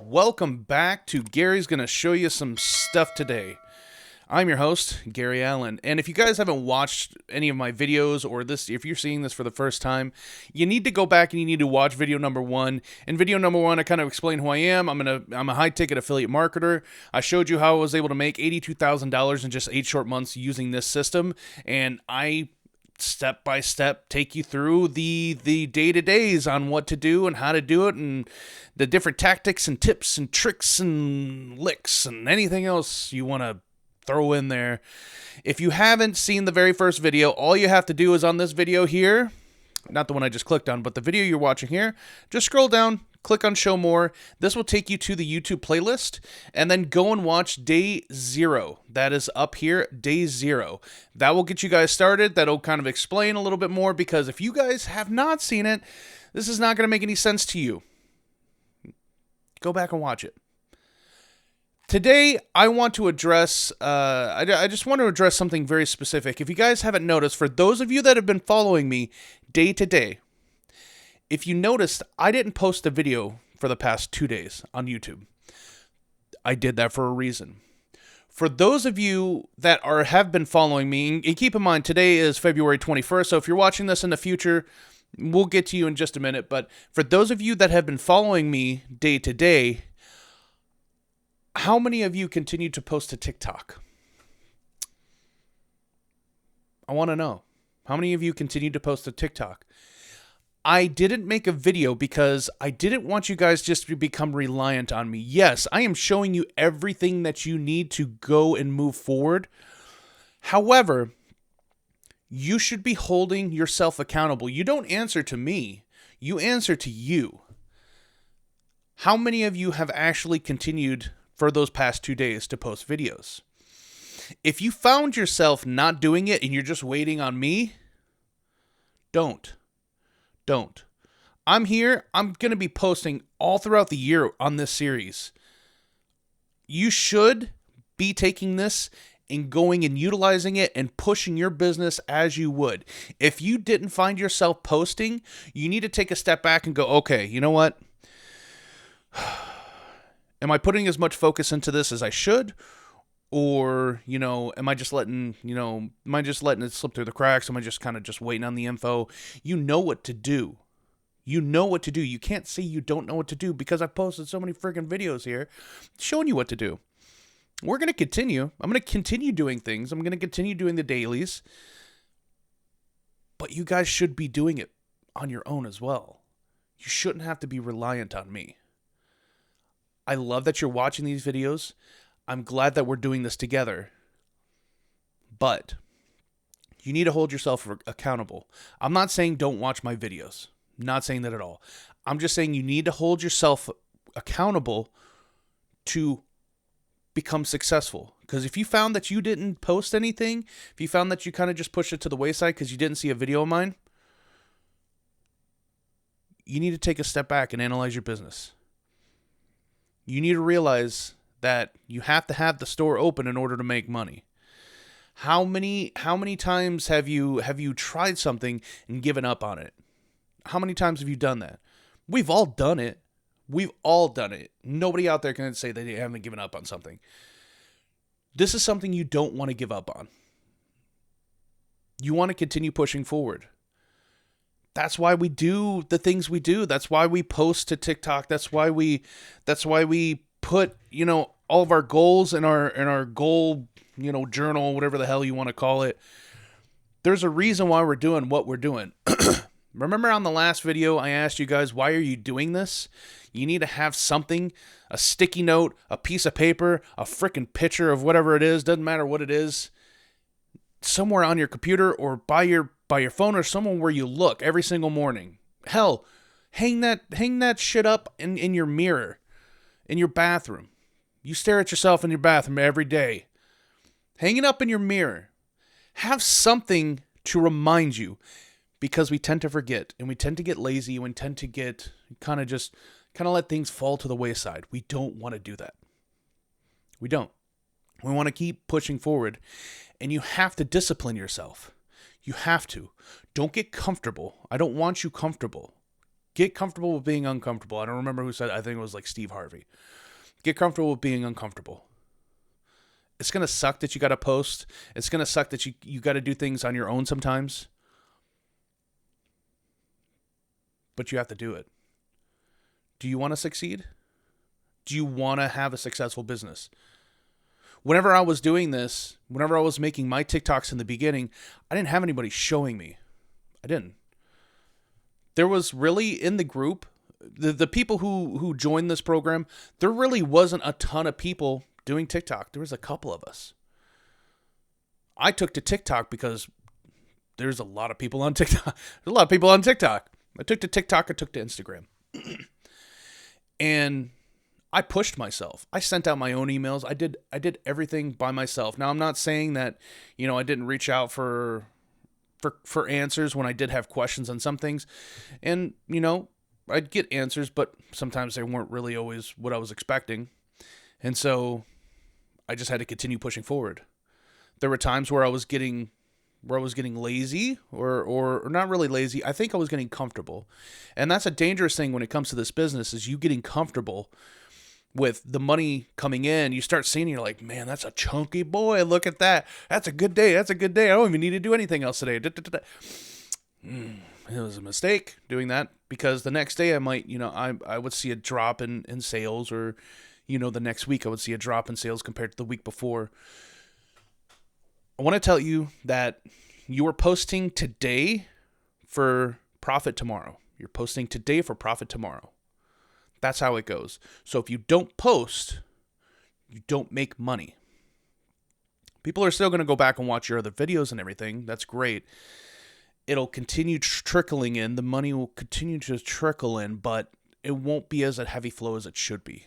Welcome back to Gary's Gonna Show You Some Stuff Today. I'm your host, Gary Allen, and if you guys haven't watched any of my videos or this, if you're seeing this for the first time, you need to go back and you need to watch video number one. In video number one, I kind of explain who I am. I'm a high-ticket affiliate marketer. I showed you how I was able to make $82,000 in just 8 short months using this system, and I step by step take you through the day-to-days on what to do and how to do it and the different tactics and tips and tricks and licks and anything else you want to throw in there. If you haven't seen the very first video, all you have to do is on this video here, not the one I just clicked on, but the video you're watching here, just scroll down, click on show more. This will take you to the YouTube playlist, and then go and watch day 0. That is up here, day 0. That will get you guys started. That'll kind of explain a little bit more, because if you guys have not seen it, this is not going to make any sense to you. Go back and watch it. Today, I want to address, I just want to address something very specific. If you guys haven't noticed, for those of you that have been following me day to day, if you noticed, I didn't post a video for the past 2 days on YouTube. I did that for a reason. For those of you that have been following me, and keep in mind, today is February 21st, so if you're watching this in the future, we'll get to you in just a minute. But for those of you that have been following me day to day, how many of you continue to post to TikTok? I want to know. How many of you continue to post to TikTok? I didn't make a video because I didn't want you guys just to become reliant on me. Yes, I am showing you everything that you need to go and move forward. However, you should be holding yourself accountable. You don't answer to me. You answer to you. How many of you have actually continued for those past 2 days to post videos? If you found yourself not doing it and you're just waiting on me, don't. I'm here. I'm going to be posting all throughout the year on this series. You should be taking this and going and utilizing it and pushing your business as you would. If you didn't find yourself posting, you need to take a step back and go, okay, you know what? Am I putting as much focus into this as I should? Or, am I just letting it slip through the cracks? Am I just kind of just waiting on the info? You know what to do. You know what to do. You can't say you don't know what to do because I've posted so many freaking videos here showing you what to do. We're going to continue. I'm going to continue doing things. I'm going to continue doing the dailies. But you guys should be doing it on your own as well. You shouldn't have to be reliant on me. I love that you're watching these videos. I'm glad that we're doing this together. But you need to hold yourself accountable. I'm not saying don't watch my videos. Not saying that at all. I'm just saying you need to hold yourself accountable to become successful. Because if you found that you didn't post anything, if you found that you kind of just pushed it to the wayside because you didn't see a video of mine, you need to take a step back and analyze your business. You need to realize that you have to have the store open in order to make money. How many times have you tried something and given up on it? How many times have you done that? We've all done it. We've all done it. Nobody out there can say they haven't given up on something. This is something you don't want to give up on. You want to continue pushing forward. That's why we do the things we do. That's why we post to TikTok. That's why we put, all of our goals in our goal, journal, whatever the hell you want to call it. There's a reason why we're doing what we're doing. Remember on the last video, I asked you guys, why are you doing this? You need to have something, a sticky note, a piece of paper, a freaking picture of whatever it is, doesn't matter what it is, somewhere on your computer or by your phone or somewhere where you look every single morning. Hell, hang that shit up in your mirror, in your bathroom. You stare at yourself in your bathroom every day. Hang it up in your mirror. Have something to remind you, because we tend to forget and we tend to get lazy and we tend to get kind of let things fall to the wayside. We don't want to do that. We don't. We want to keep pushing forward, and you have to discipline yourself. You have to. Don't get comfortable. I don't want you comfortable. Get comfortable with being uncomfortable. I don't remember who said it. I think it was like Steve Harvey. Get comfortable with being uncomfortable. It's going to suck that you got to post. It's going to suck that you got to do things on your own sometimes. But you have to do it. Do you want to succeed? Do you want to have a successful business? Whenever I was doing this, whenever I was making my TikToks in the beginning, I didn't have anybody showing me. I didn't. There was really in the group, the people who joined this program, there really wasn't a ton of people doing TikTok. There was a couple of us. I took to TikTok because there's a lot of people on TikTok. There's a lot of people on TikTok. I took to TikTok, I took to Instagram. And I pushed myself. I sent out my own emails. I did everything by myself. Now, I'm not saying that, I didn't reach out for answers when I did have questions on some things. And, I'd get answers, but sometimes they weren't really always what I was expecting. And so I just had to continue pushing forward. There were times where I was getting lazy or not really lazy. I think I was getting comfortable. And that's a dangerous thing when it comes to this business, is you getting comfortable with the money coming in. You start seeing, you're like, man, that's a chunky boy. Look at that. That's a good day. That's a good day. I don't even need to do anything else today. It was a mistake doing that, because the next day I might, I would see a drop in sales, or, the next week I would see a drop in sales compared to the week before. I want to tell you that you are posting today for profit tomorrow. You're posting today for profit tomorrow. That's how it goes. So if you don't post, you don't make money. People are still going to go back and watch your other videos and everything. That's great. It'll continue trickling in. The money will continue to trickle in, but it won't be as a heavy flow as it should be.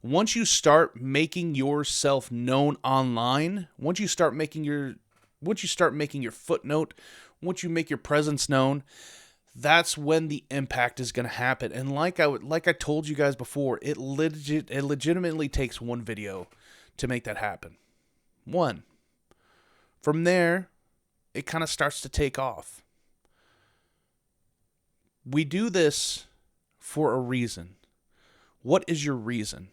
Once you start making yourself known online, once you start making your footnote, once you make your presence known, that's when the impact is going to happen. And like I told you guys before, it legitimately takes one video to make that happen. One. From there, it kind of starts to take off. We do this for a reason. What is your reason?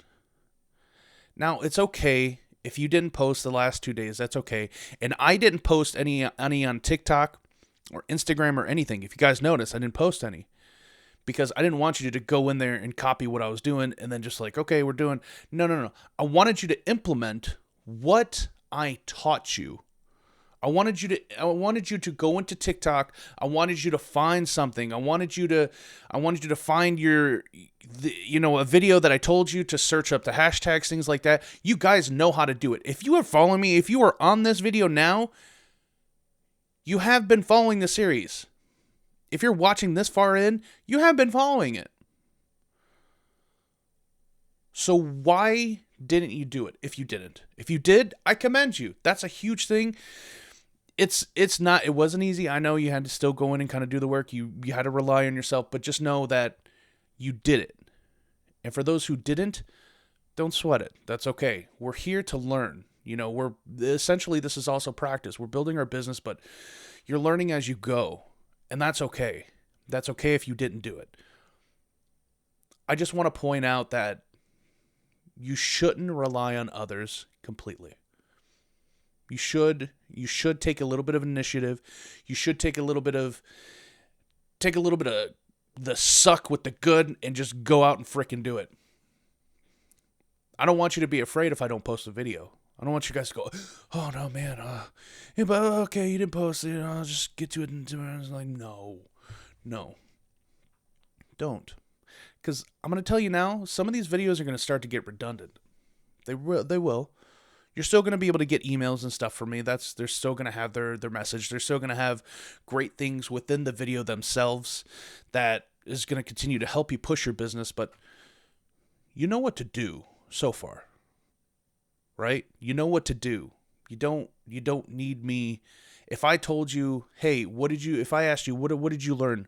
Now, it's okay if you didn't post the last 2 days. That's okay. And I didn't post any on TikTok or Instagram or anything. If you guys notice, I didn't post any, because I didn't want you to go in there and copy what I was doing and then just like, okay, we're doing. No. I wanted you to implement what I taught you. I wanted you to go into TikTok. I wanted you to find something. I wanted you to find a video that I told you to search up the hashtags, things like that. You guys know how to do it. If you are following me, if you are on this video now, you have been following the series. If you're watching this far in, you have been following it. So why didn't you do it if you didn't? If you did, I commend you. That's a huge thing. It wasn't easy. I know you had to still go in and kind of do the work. You had to rely on yourself, but just know that you did it. And for those who didn't, don't sweat it. That's okay. We're here to learn. Essentially, this is also practice. We're building our business, but you're learning as you go. And that's okay. That's okay if you didn't do it. I just want to point out that you shouldn't rely on others completely. You should take a little bit of initiative. You should take a little bit of the suck with the good and just go out and frickin' do it. I don't want you to be afraid if I don't post a video. I don't want you guys to go, oh no, man, yeah, but okay, you didn't post it, I'll just get to it. And I was like, no, don't. Because I'm going to tell you now, some of these videos are going to start to get redundant. They will. You're still going to be able to get emails and stuff from me. They're still going to have their message. They're still going to have great things within the video themselves that is going to continue to help you push your business. But you know what to do so far, right? You know what to do. You don't need me. If I told you, hey, if I asked you, what did you learn?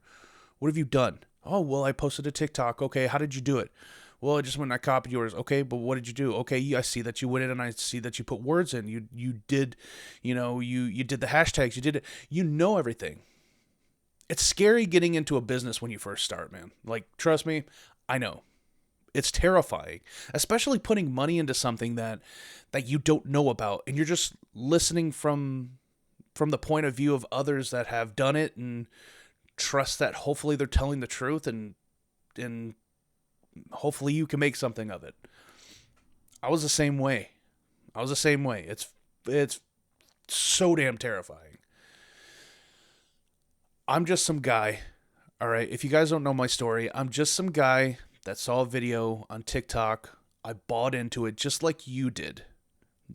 What have you done? Oh, well, I posted a TikTok. Okay, how did you do it? Well, I just went and I copied yours. Okay, but what did you do? Okay, I see that you went in and I see that you put words in. You did, you did the hashtags. You did it. You know everything. It's scary getting into a business when you first start, man. Like, trust me, I know. It's terrifying, especially putting money into something that you don't know about, and you're just listening from the point of view of others that have done it, and trust that hopefully they're telling the truth, and hopefully you can make something of it. I was the same way. It's so damn terrifying. I'm just some guy, all right? If you guys don't know my story, I'm just some guy that saw a video on TikTok. I bought into it just like you did.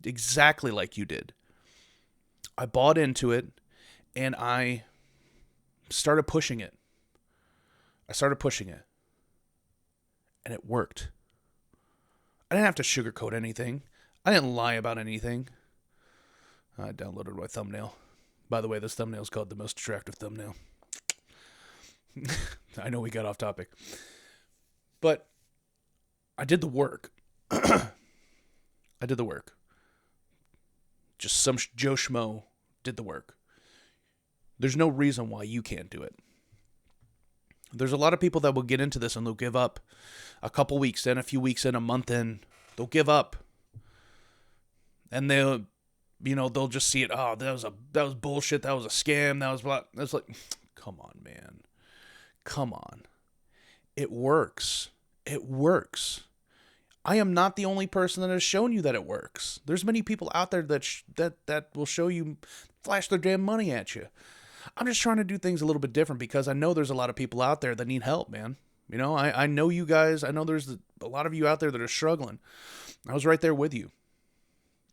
Exactly like you did. I bought into it and I started pushing it. And it worked. I didn't have to sugarcoat anything. I didn't lie about anything. I downloaded my thumbnail. By the way, this thumbnail is called the most attractive thumbnail. I know we got off topic. But I did the work. Just some Joe Schmo did the work. There's no reason why you can't do it. There's a lot of people that will get into this and they'll give up a couple weeks in, a few weeks in, a month in. They'll give up. And they'll just see it. Oh, that was bullshit. That was a scam. That was blah. It's like, come on, man. Come on. It works. I am not the only person that has shown you that it works. There's many people out there that will show you, flash their damn money at you. I'm just trying to do things a little bit different because I know there's a lot of people out there that need help, man. I know you guys. I know there's a lot of you out there that are struggling. I was right there with you.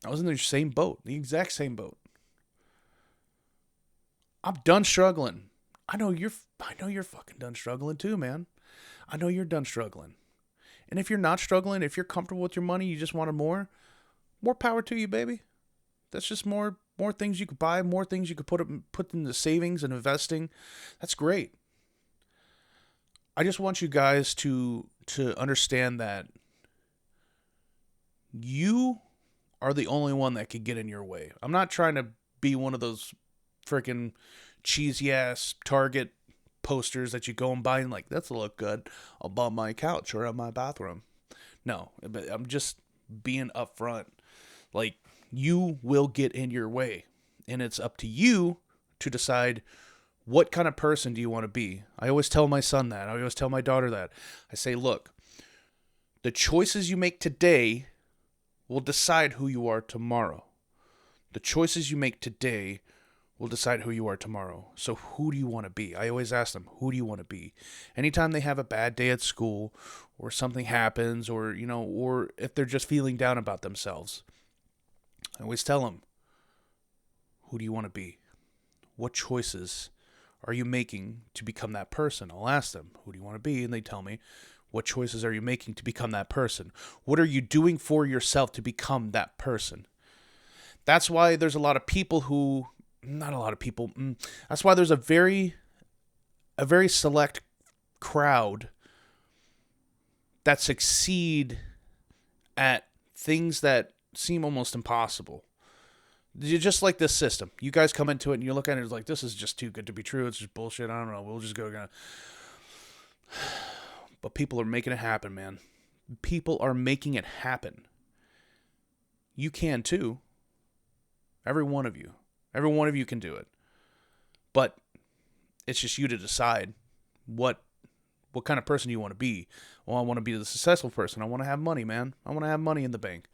I was in the same boat, the exact same boat. I'm done struggling. I know you're fucking done struggling too, man. I know you're done struggling. And if you're not struggling, if you're comfortable with your money, you just wanted more power to you, baby. That's just more things you could buy, more things you could put into savings and investing. That's great. I just want you guys to understand that you are the only one that could get in your way. I'm not trying to be one of those freaking cheesy ass Target posters that you go and buy and like, that's look good above my couch or in my bathroom. No, but I'm just being upfront. Like, you will get in your way, and it's up to you to decide what kind of person do you want to be. I always tell my son that. I always tell my daughter that. I say, look, the choices you make today will decide who you are tomorrow. The choices you make today will decide who you are tomorrow. So who do you want to be? I always ask them, who do you want to be? Anytime they have a bad day at school or something happens or if they're just feeling down about themselves, I always tell them, who do you want to be? What choices are you making to become that person? I'll ask them, who do you want to be? And they tell me, what choices are you making to become that person? What are you doing for yourself to become that person? That's why there's a lot of people who... Not a lot of people. That's why there's a very select crowd that succeed at things that seem almost impossible. You're just like this system. You guys come into it and you look at it like, this is just too good to be true. It's just bullshit. I don't know. We'll just go. But people are making it happen, man. People are making it happen. You can too. Every one of you. Every one of you can do it. But it's just you to decide what kind of person you want to be. Well, I want to be the successful person. I want to have money, man. I want to have money in the bank.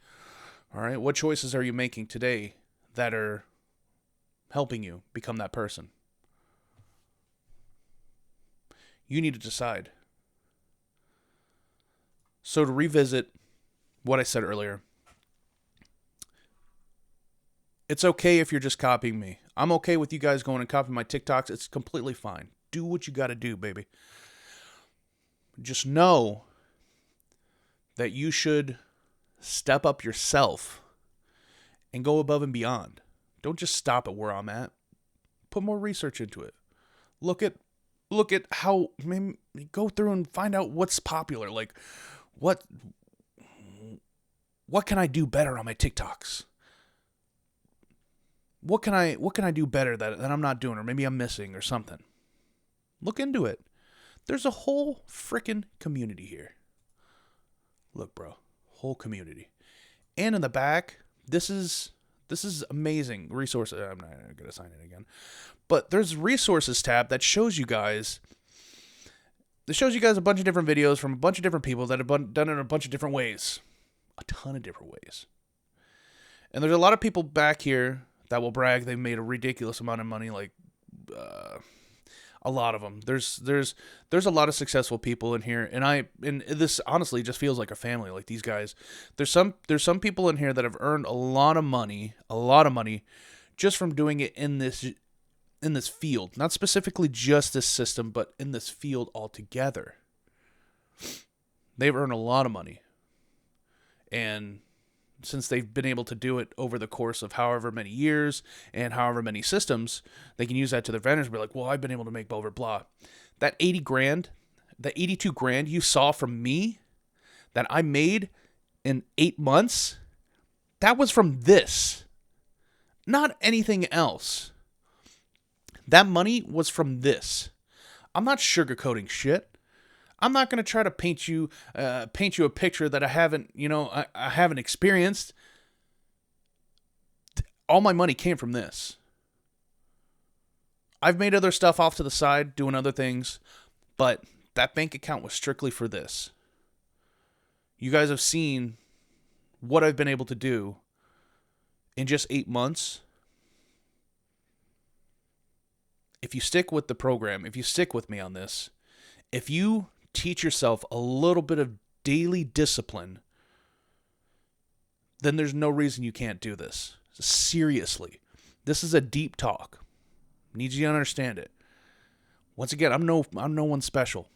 All right? What choices are you making today that are helping you become that person? You need to decide. So to revisit what I said earlier, it's okay if you're just copying me. I'm okay with you guys going and copying my TikToks. It's completely fine. Do what you got to do, baby. Just know that you should step up yourself and go above and beyond. Don't just stop at where I'm at. Put more research into it. Look at how, maybe go through and find out what's popular. Like, what can I do better on my TikToks? What can I do better that I'm not doing, or maybe I'm missing or something? Look into it. There's a whole freaking community here. Look, bro, whole community. And in the back, this is amazing resources. I'm not going to sign it again. But there's resources tab that shows you guys a bunch of different videos from a bunch of different people that have done it in a bunch of different ways. A ton of different ways. And there's a lot of people back here that will brag they've made a ridiculous amount of money, like a lot of them. There's a lot of successful people in here, and this honestly just feels like a family. Like these guys, there's some people in here that have earned a lot of money, just from doing it in this field. Not specifically just this system, but in this field altogether. They've earned a lot of money, and since they've been able to do it over the course of however many years and however many systems, they can use that to their advantage. Be like, well, I've been able to make blah, blah, blah. That 80 grand, that 82 grand you saw from me that I made in 8 months, that was from this, not anything else. That money was from this. I'm not sugarcoating shit. I'm not going to try to paint you a picture that I haven't experienced. All my money came from this. I've made other stuff off to the side, doing other things, but that bank account was strictly for this. You guys have seen what I've been able to do in just 8 months. If you stick with the program, if you stick with me on this, if you teach yourself a little bit of daily discipline, then there's no reason you can't do this. Seriously. This is a deep talk. Need you to understand it. Once again, I'm no one special.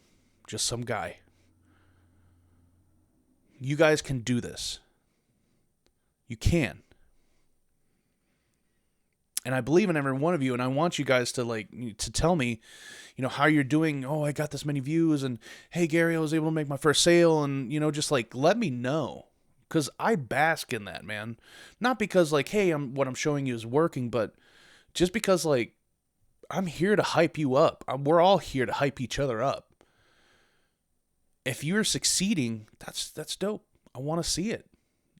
Just some guy. You guys can do this. You can. And I believe in every one of you, and I want you guys to tell me, how you're doing. Oh, I got this many views, and hey, Gary, I was able to make my first sale, and just let me know, because I bask in that, man. Not because hey, what I'm showing you is working, but just because I'm here to hype you up. We're all here to hype each other up. If you're succeeding, that's dope. I want to see it.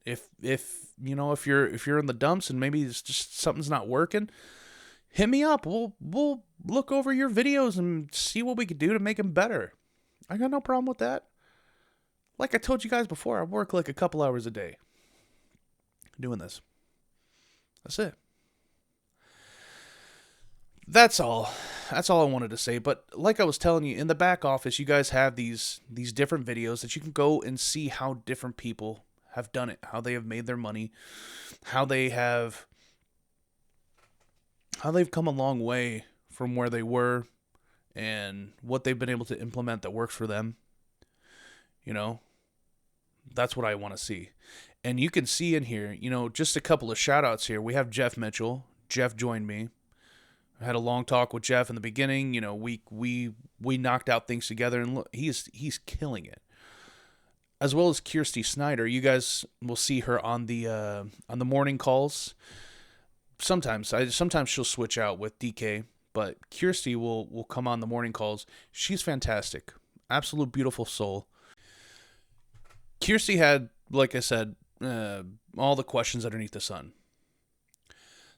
If you're in the dumps and maybe it's just something's not working, hit me up. We'll look over your videos and see what we could do to make them better. I got no problem with that. Like I told you guys before, I work a couple hours a day doing this. That's it. That's all I wanted to say. But like I was telling you, in the back office, you guys have these different videos that you can go and see how different people have done it, how they have made their money, how they've come a long way from where they were, and what they've been able to implement that works for them. That's what I want to see. And you can see in here, just a couple of shout outs here. We have Jeff Mitchell. Jeff joined me. I had a long talk with Jeff in the beginning. We knocked out things together, and look, he's killing it. As well as Kirsty Snyder. You guys will see her on the morning calls. Sometimes she'll switch out with DK, but Kirsty will come on the morning calls. She's fantastic. Absolute beautiful soul. Kirsty had, like I said, all the questions underneath the sun.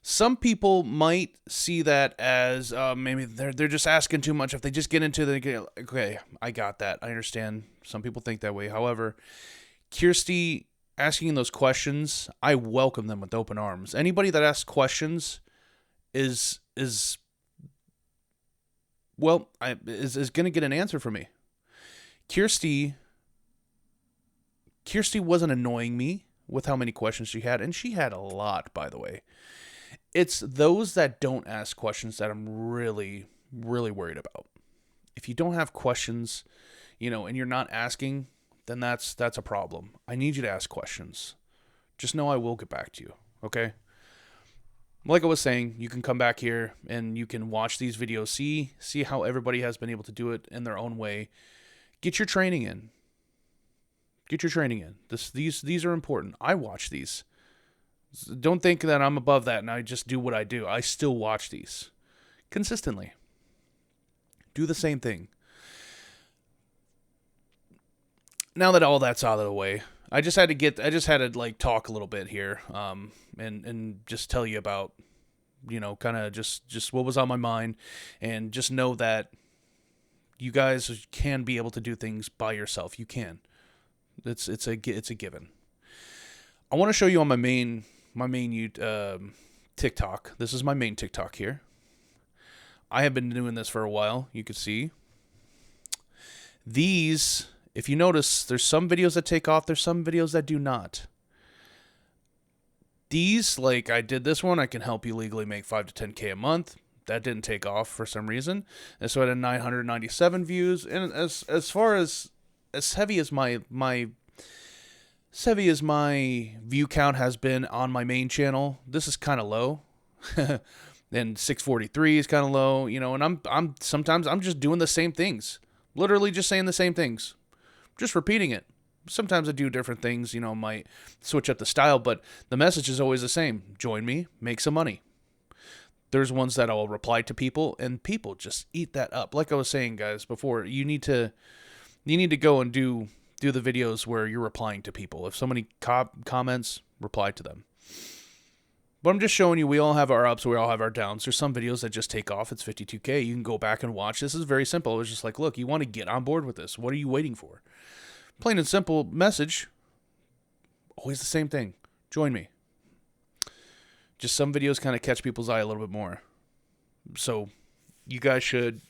Some people might see that as maybe they're just asking too much. If they just get into okay, I got that. I understand. Some people think that way. However, Kirsty asking those questions, I welcome them with open arms. Anybody that asks questions is going to get an answer from me. Kirsty wasn't annoying me with how many questions she had, and she had a lot, by the way. It's those that don't ask questions that I'm really, really worried about. If you don't have questions, and you're not asking, then that's a problem. I need you to ask questions. Just know I will get back to you, okay? Like I was saying, you can come back here and you can watch these videos, see how everybody has been able to do it in their own way. Get your training in. These are important. I watch these. Don't think that I'm above that and I just do what I do. I still watch these consistently. Do the same thing. Now that all that's out of the way, I just had to like talk a little bit here, and just tell you about, kind of just what was on my mind, and just know that you guys can be able to do things by yourself. You can. It's a given. I want to show you on my main TikTok. This is my main TikTok here. I have been doing this for a while. You can see these. If you notice, there's some videos that take off. There's some videos that do not. These, like I did this one, I can help you legally make 5 to 10K a month. That didn't take off for some reason. And so I had 997 views. And as far as heavy as my view count has been on my main channel, this is kind of low. And 643 is kind of low, and I'm sometimes I'm just doing the same things. Literally just saying the same things. Just repeating it. Sometimes I do different things, might switch up the style, but the message is always the same. Join me, make some money. There's ones that I'll reply to people, and people just eat that up. Like I was saying, guys, before, you need to go and do the videos where you're replying to people. If somebody comments, reply to them. But I'm just showing you, we all have our ups, we all have our downs. There's some videos that just take off. It's 52K. You can go back and watch. This is very simple. It was just like, look, you want to get on board with this. What are you waiting for? Plain and simple message. Always the same thing. Join me. Just some videos kind of catch people's eye a little bit more. So you guys should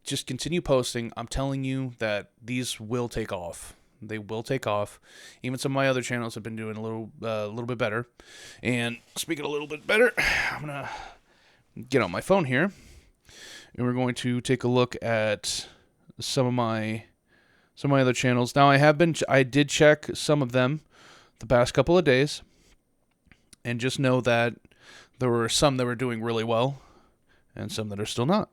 just continue posting. I'm telling you that these will take off. They will take off. Even some of my other channels have been doing a little bit better. And speaking a little bit better, I'm gonna get on my phone here, and we're going to take a look at some of my other channels. Now I did check some of them the past couple of days, and just know that there were some that were doing really well, and some that are still not.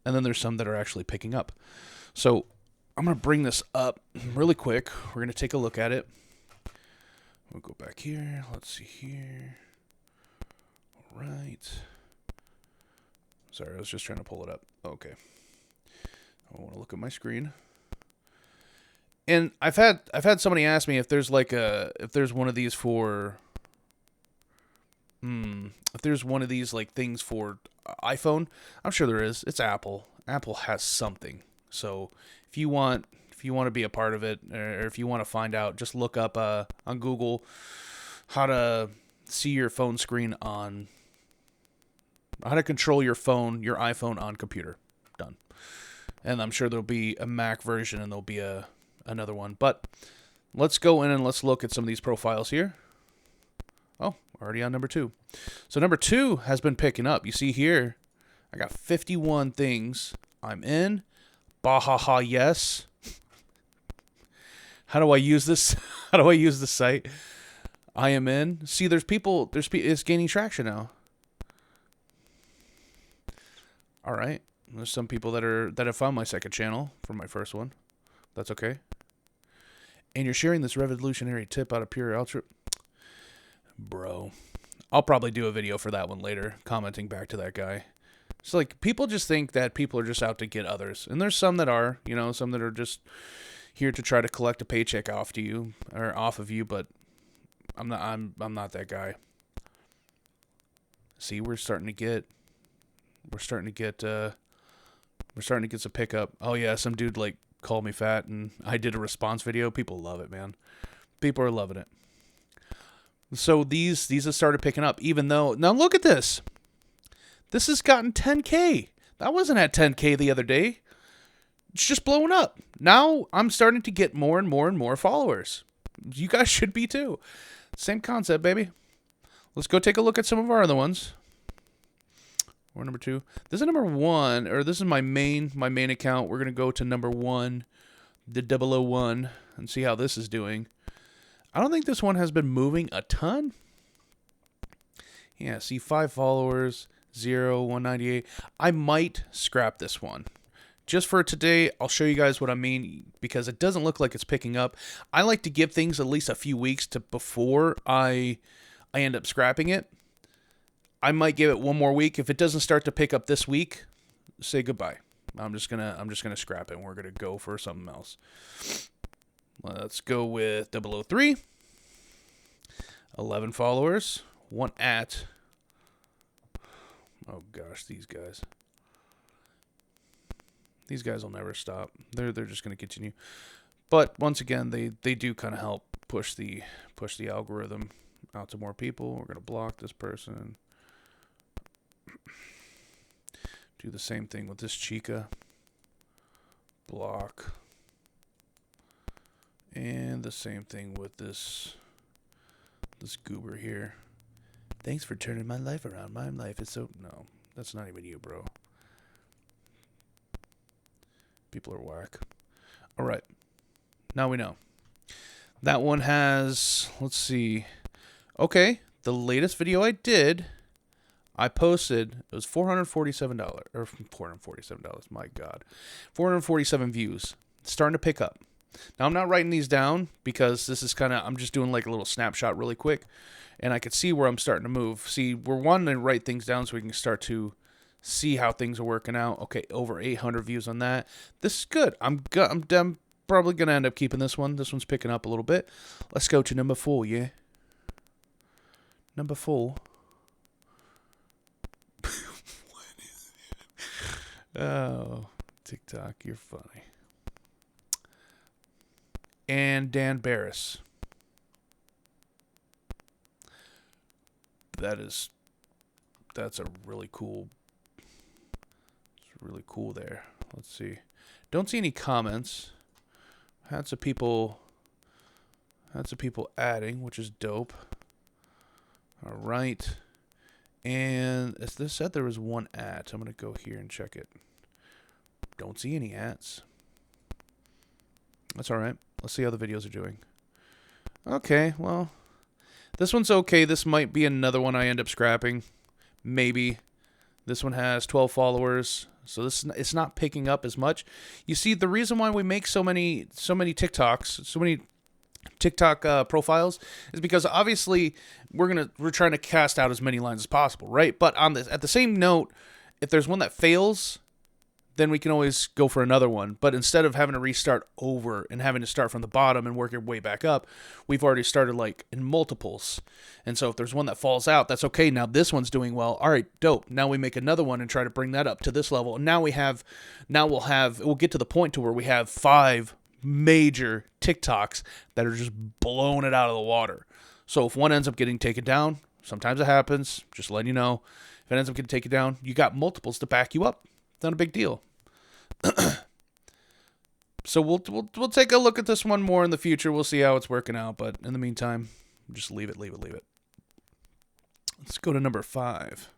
And then there's some that are actually picking up. So I'm going to bring this up really quick. We're going to take a look at it. We'll go back here. Let's see here. All right. Sorry, I was just trying to pull it up. Okay. I want to look at my screen. And I've had somebody ask me if there's one of these for if there's one of these like things for iPhone. I'm sure there is. It's Apple. Apple has something. So if you want to be a part of it, or if you want to find out, just look up on Google how to see your phone screen on, how to control your iPhone on computer. Done. And I'm sure there'll be a Mac version, and there'll be another one. But let's go in and let's look at some of these profiles here. Oh, already on number 2. So number 2 has been picking up. You see here, I got 51 things. I'm in. Bahaha, yes. How do I use this? How do I use the site? I am in. See, it's gaining traction now. All right. There's some people that have found my second channel from my first one. That's okay. And you're sharing this revolutionary tip out of pure ultra. Bro. I'll probably do a video for that one later, commenting back to that guy. It's like, people just think that people are just out to get others. And there's some that are, some that are just here to try to collect a paycheck off of you, but I'm not that guy. See, we're starting to get some pickup. Oh yeah, some dude like called me fat, and I did a response video. People love it, man. People are loving it. So these have started picking up, even though, now look at this. This has gotten 10K. That wasn't at 10K the other day. It's just blowing up. Now I'm starting to get more and more and more followers. You guys should be too. Same concept, baby. Let's go take a look at some of our other ones. Or number 2. This is number 1, or this is my main account. We're going to go to number 1, the 001, and see how this is doing. I don't think this one has been moving a ton. Yeah, see, 5 followers, 0, 198. I might scrap this one. Just for today, I'll show you guys what I mean, because it doesn't look like it's picking up. I like to give things at least a few weeks before I end up scrapping it. I might give it one more week. If it doesn't start to pick up this week, say goodbye. I'm just gonna scrap it and we're gonna go for something else. Let's go with 003. 11 followers. 1 at. Oh gosh, these guys. These guys will never stop. They're just gonna continue. But once again, they do kind of help push the algorithm out to more people. We're gonna block this person. Do the same thing with this chica. Block. And the same thing with this goober here. Thanks for turning my life around. My life is so... No, that's not even you, bro. People are whack. All right. Now we know. That one has... Let's see. Okay. The latest video I did... I posted, it was $447, or $447, my God. 447 views. It's starting to pick up. Now, I'm not writing these down because this is kind of, I'm just doing like a little snapshot really quick, and I could see where I'm starting to move. See, we're wanting to write things down so we can start to see how things are working out. Okay, over 800 views on that. This is good. I'm probably going to end up keeping this one. This one's picking up a little bit. Let's go to number 4, yeah? Number 4. Oh, TikTok, you're funny. And Dan Barris. That's a really cool. It's really cool there. Let's see. Don't see any comments. Had some people adding, which is dope. All right. And as this said, there was 1 ad. I'm going to go here and check it. Don't see any ads. That's all right. Let's see how the videos are doing. Okay, well, this one's okay. This might be another one I end up scrapping. Maybe. This one has 12 followers, so it's not picking up as much. You see, the reason why we make so many TikToks, so many TikTok profiles is because obviously we're trying to cast out as many lines as possible, right? But on this, at the same note, if there's one that fails, then we can always go for another one. But instead of having to restart over and having to start from the bottom and work your way back up, we've already started like in multiples. And so if there's one that falls out, that's okay. Now this one's doing well. All right, dope. Now we make another one and try to bring that up to this level. And now we'll get to the point to where we have 5 major TikToks that are just blowing it out of the water. So if one ends up getting taken down, sometimes it happens, just letting you know. If it ends up getting taken down, you got multiples to back you up. Not a big deal. So we'll take a look at this one more in the future. We'll see how it's working out, but in the meantime, just leave it. Let's go to number 5.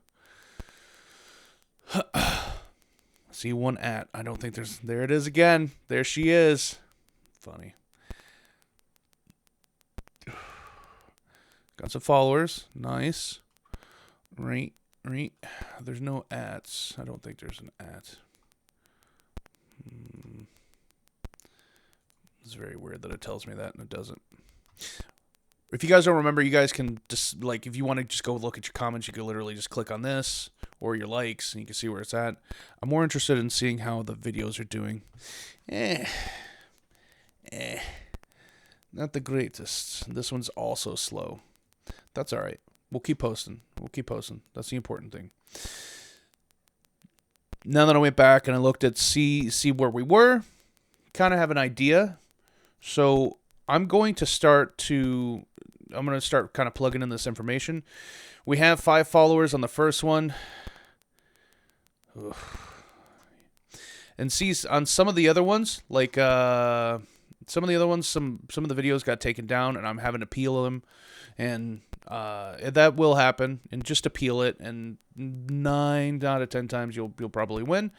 See 1 at. I don't think there it is again. There she is. Funny. Got some followers. Nice. Right. There's no ads. I don't think there's an ad. It's very weird that it tells me that and it doesn't. If you guys don't remember, you guys can just, like, if you want to just go look at your comments, you can literally just click on this or your likes and you can see where it's at. I'm more interested in seeing how the videos are doing. Not the greatest. This one's also slow. That's all right. We'll keep posting. That's the important thing. Now that I went back and I looked at see where we were, kind of have an idea. So I'm going to start kind of plugging in this information. We have 5 followers on the first one. Ugh. And see on some of the other ones, like some of the videos got taken down and I'm having to peel them. And that will happen, and just appeal it, and 9 out of 10 times you'll probably win.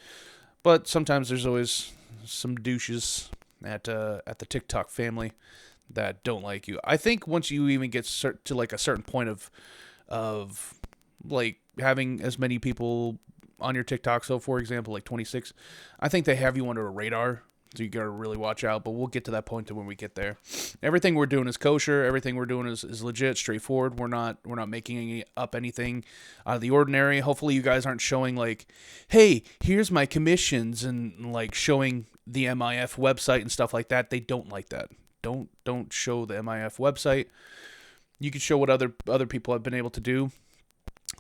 But sometimes there's always some douches at the TikTok family that don't like you. I think once you even get to like a certain point of like having as many people on your TikTok, so for example like 26, I think they have you under a radar. So you gotta really watch out, but we'll get to that point when we get there. Everything we're doing is kosher. Everything we're doing is legit, straightforward. We're not making up anything out of the ordinary. Hopefully you guys aren't showing like, hey, here's my commissions, and like showing the MIF website and stuff like that. They don't like that. Don't show the MIF website. You can show what other people have been able to do.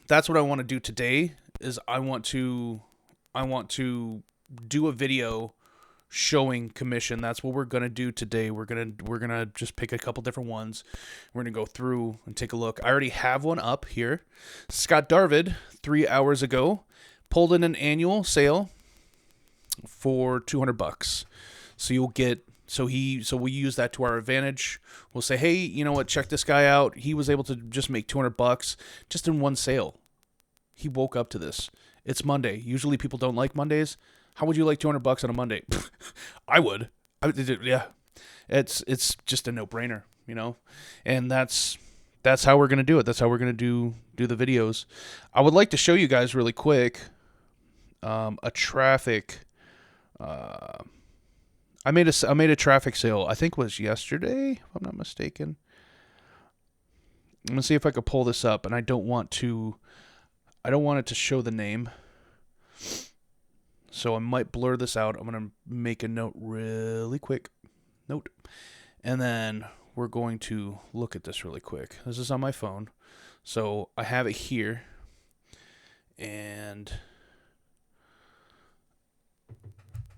That's what I want to do today. Is I want to do a video showing commission. That's what we're gonna do today. We're gonna just pick a couple different ones. We're gonna go through and take a look. I already have one up here. Scott Darvid 3 hours ago pulled in an annual sale for $200. So you'll get so we use that to our advantage. We'll say, hey, you know what? Check this guy out. He was able to just make $200 just in one sale. He woke up to this. It's Monday. Usually people don't like Mondays. How would you like $200 on a Monday? I would. Yeah. It's just a no-brainer, you know? And that's how we're going to do it. That's how we're going to do the videos. I would like to show you guys really quick a traffic I made a traffic sale. I think it was yesterday, if I'm not mistaken. I'm going to see if I could pull this up, and I don't want it to show the name. So I might blur this out. I'm going to make a note really quick. Note. And then we're going to look at this really quick. This is on my phone. So I have it here. And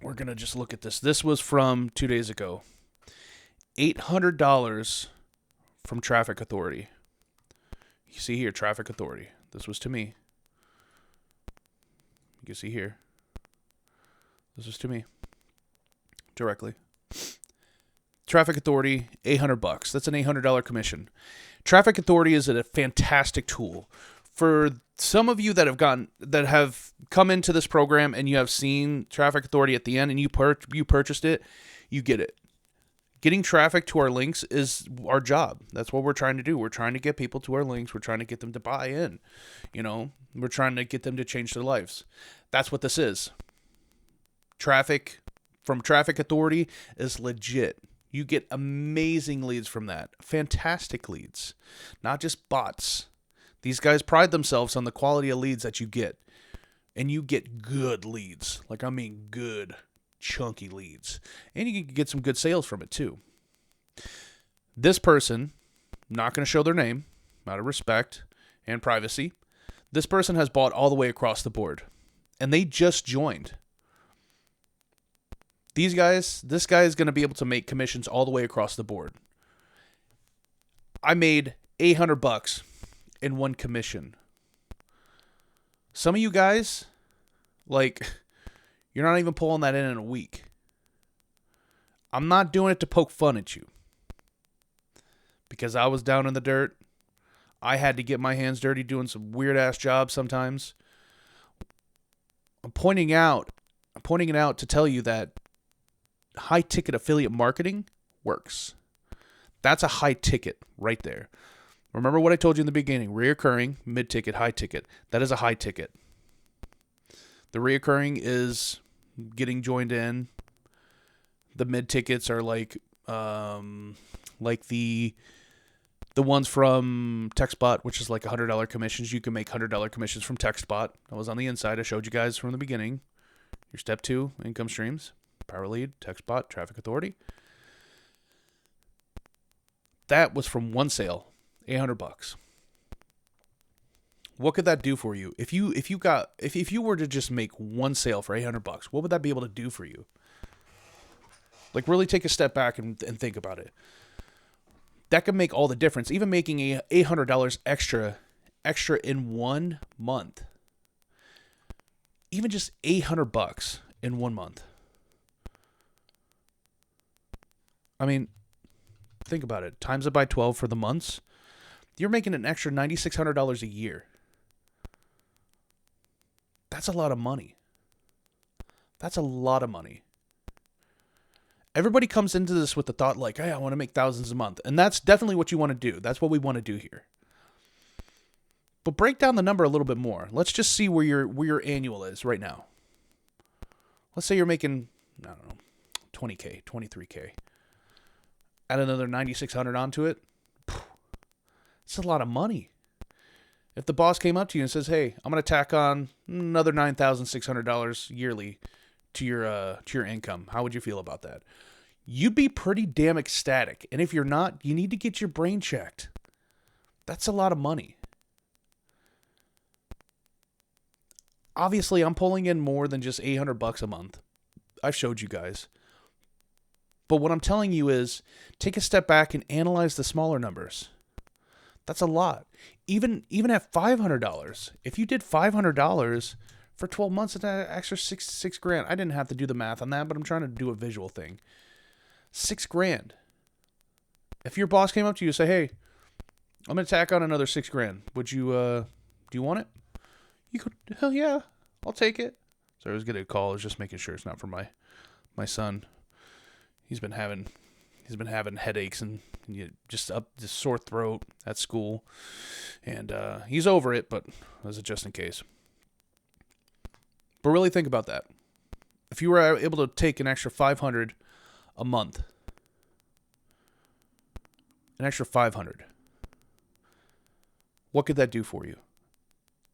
we're going to just look at this. This was from 2 days ago. $800 from Traffic Authority. You see here, Traffic Authority. This was to me. You can see here. This is to me. Directly. Traffic Authority, $800. That's an $800 commission. Traffic Authority is a fantastic tool. For some of you that have come into this program and you have seen Traffic Authority at the end and you purchased it, you get it. Getting traffic to our links is our job. That's what we're trying to do. We're trying to get people to our links. We're trying to get them to buy in. You know, we're trying to get them to change their lives. That's what this is. Traffic from Traffic Authority is legit. You get amazing leads from that. Fantastic leads. Not just bots. These guys pride themselves on the quality of leads that you get. And you get good leads. Like, I mean good, chunky leads. And you can get some good sales from it too. This person, not going to show their name, out of respect and privacy. This person has bought all the way across the board. And they just joined. This guy is going to be able to make commissions all the way across the board. I made $800 in one commission. Some of you guys, like, you're not even pulling that in a week. I'm not doing it to poke fun at you. Because I was down in the dirt. I had to get my hands dirty doing some weird-ass jobs sometimes. I'm pointing it out to tell you that high-ticket affiliate marketing works. That's a high ticket right there. Remember what I told you in the beginning. Reoccurring, mid-ticket, high-ticket. That is a high ticket. The reoccurring is getting joined in. The mid-tickets are like the ones from TextBot, which is like $100 commissions. You can make $100 commissions from TextBot. That was on the inside. I showed you guys from the beginning. Your step 2 income streams. Power Lead, TextBot, Traffic Authority. That was from one sale, $800. What could that do for you? If you were to just make one sale for $800, what would that be able to do for you? Like, really take a step back and think about it. That could make all the difference. Even making $800 extra in 1 month. Even just $800 in 1 month. I mean, think about it. Times it by 12 for the months. You're making an extra $9,600 a year. That's a lot of money. That's a lot of money. Everybody comes into this with the thought like, hey, I want to make thousands a month. And that's definitely what you want to do. That's what we want to do here. But break down the number a little bit more. Let's just see where your annual is right now. Let's say you're making, I don't know, 20K, 23K. Add another 9,600 onto it. It's a lot of money. If the boss came up to you and says, "Hey, I'm going to tack on another $9,600 yearly to your income," how would you feel about that? You'd be pretty damn ecstatic. And if you're not, you need to get your brain checked. That's a lot of money. Obviously, I'm pulling in more than just $800 a month. I've showed you guys. But what I'm telling you is, take a step back and analyze the smaller numbers. That's a lot. Even at $500, if you did $500 for 12 months, it's an extra six grand. I didn't have to do the math on that, but I'm trying to do a visual thing. $6,000. If your boss came up to you and say, "Hey, I'm gonna tack on another $6,000. Would you do you want it?" You could, "Hell yeah, I'll take it." So I was getting a call. I was just making sure it's not for my son. He's been having headaches and just sore throat at school, and he's over it, but as a just in case. But really think about that. If you were able to take an extra $500 a month, an extra $500, what could that do for you?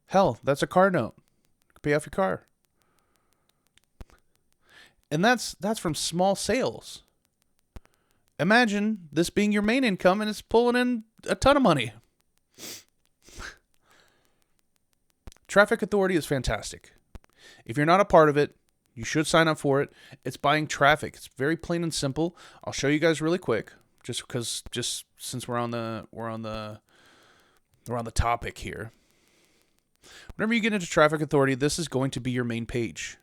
Hell, that's a car note. Pay off your car. And that's from small sales. Imagine this being your main income and it's pulling in a ton of money. Traffic Authority is fantastic. If you're not a part of it, you should sign up for it. It's buying traffic. It's very plain and simple. I'll show you guys really quick, just since we're on the topic here. Whenever you get into Traffic Authority, this is going to be your main page.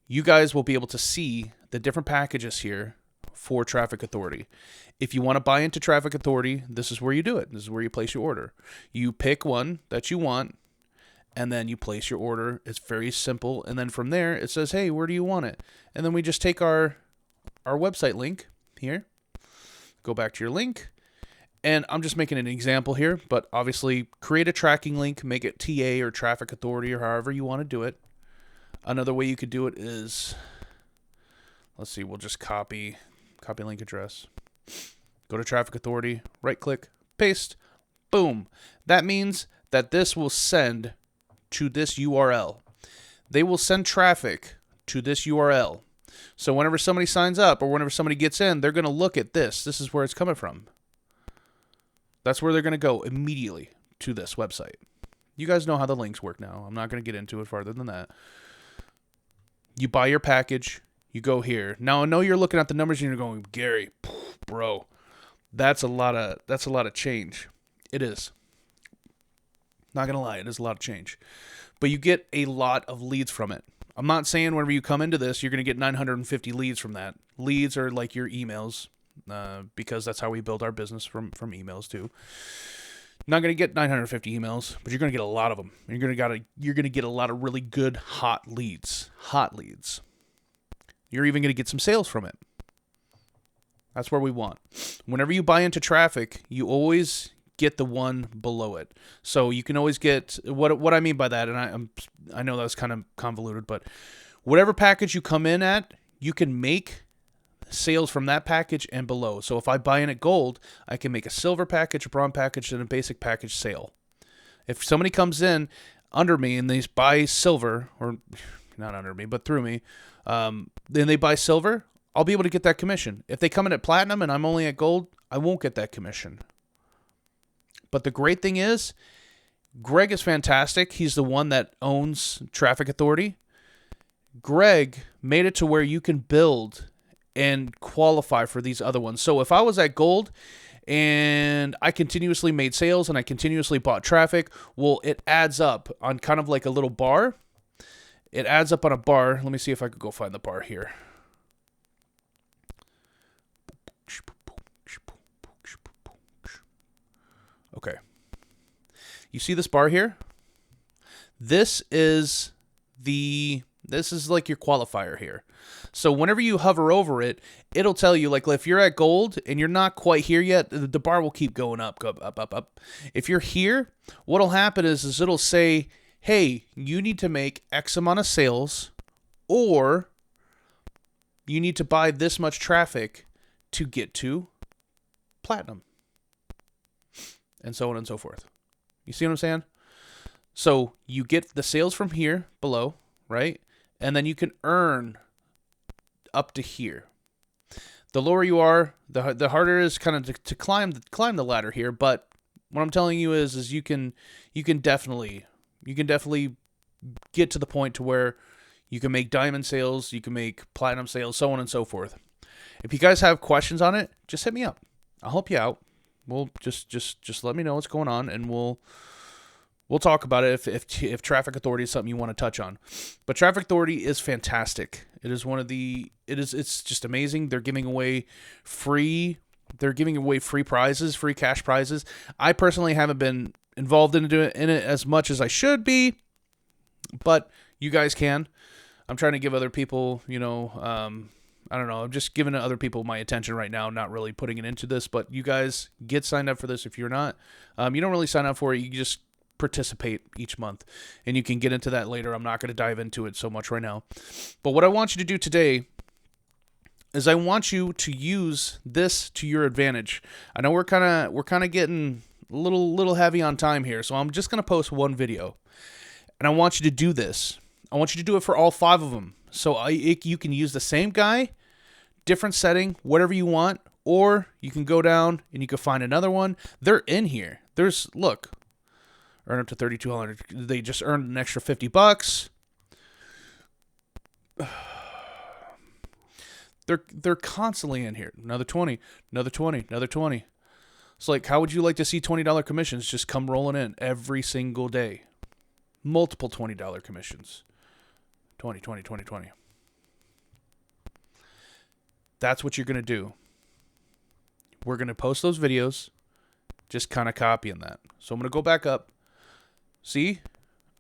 You guys will be able to see the different packages here for Traffic Authority. If you want to buy into Traffic Authority, this is where you do it. This is where you place your order. You pick one that you want, and then you place your order. It's very simple. And then from there, it says, "Hey, where do you want it?" And then we just take our website link here, go back to your link, and I'm just making an example here, but obviously create a tracking link, make it TA or Traffic Authority or however you want to do it. Another way you could do it is, let's see, we'll just copy link address. Go to Traffic Authority, right click, paste, boom. That means that this will send to this URL. They will send traffic to this URL. So whenever somebody signs up or whenever somebody gets in, they're going to look at this. This is where it's coming from. That's where they're going to go immediately to this website. You guys know how the links work now. I'm not going to get into it farther than that. You buy your package. You go here. Now I know you're looking at the numbers and you're going, "Gary, bro, that's a lot of change." It is. Not going to lie, it is a lot of change. But you get a lot of leads from it. I'm not saying whenever you come into this, you're going to get 950 leads from that. Leads are like your emails, because that's how we build our business from emails too. Not going to get 950 emails, but you're going to get a lot of them. You're going to get a lot of really good hot leads. You're even going to get some sales from it. That's where we want. Whenever you buy into traffic, you always get the one below it. So you can always get what I mean by that, and I know that's kind of convoluted, but whatever package you come in at, you can make sales from that package and below. So if I buy in at gold, I can make a silver package, a bronze package, and a basic package sale. If somebody comes in under me and they buy silver, or not under me, but through me, then they buy silver, I'll be able to get that commission. If they come in at platinum and I'm only at gold, I won't get that commission. But the great thing is, Greg is fantastic. He's the one that owns Traffic Authority. Greg made it to where you can build and qualify for these other ones. So if I was at gold and I continuously made sales and I continuously bought traffic, well, it adds up on kind of like a little bar. It adds up on a bar. Let me see if I could go find the bar here. Okay. You see this bar here? This is like your qualifier here. So whenever you hover over it, it'll tell you, like, if you're at gold and you're not quite here yet, the bar will keep going up, up. If you're here, what'll happen is it'll say, "Hey, you need to make X amount of sales, or you need to buy this much traffic to get to platinum, and so on and so forth. You see what I'm saying? So you get the sales from here below, right? And then you can earn up to here. The lower you are, the harder it is kind of to climb the ladder here. But what I'm telling you is you can definitely get to the point to where you can make diamond sales, you can make platinum sales, so on and so forth. If you guys have questions on it, just hit me up. I'll help you out. We'll just let me know what's going on, and we'll talk about it if Traffic Authority is something you want to touch on. But Traffic Authority is fantastic. It is it's just amazing. They're giving away free prizes, free cash prizes. I personally haven't been involved in it as much as I should be, but you guys can. I'm trying to give other people, I don't know. I'm just giving other people my attention right now, not really putting it into this. But you guys get signed up for this if you're not. You don't really sign up for it. You just participate each month, and you can get into that later. I'm not going to dive into it so much right now. But what I want you to do today is I want you to use this to your advantage. I know we're kind of getting a little heavy on time here, so I'm just going to post one video, and I want you to do this. I want you to do it for all 5 of them. So you can use the same guy, different setting, whatever you want, or you can go down and you can find another one. They're in here. Look, earn up to 3,200. They just earned an extra $50. They're constantly in here. Another 20, another 20, another 20. It's like, how would you like to see $20 commissions just come rolling in every single day? Multiple $20 commissions. 20, 20, 20, 20. That's what you're going to do. We're going to post those videos, just kind of copying that. So I'm going to go back up. See?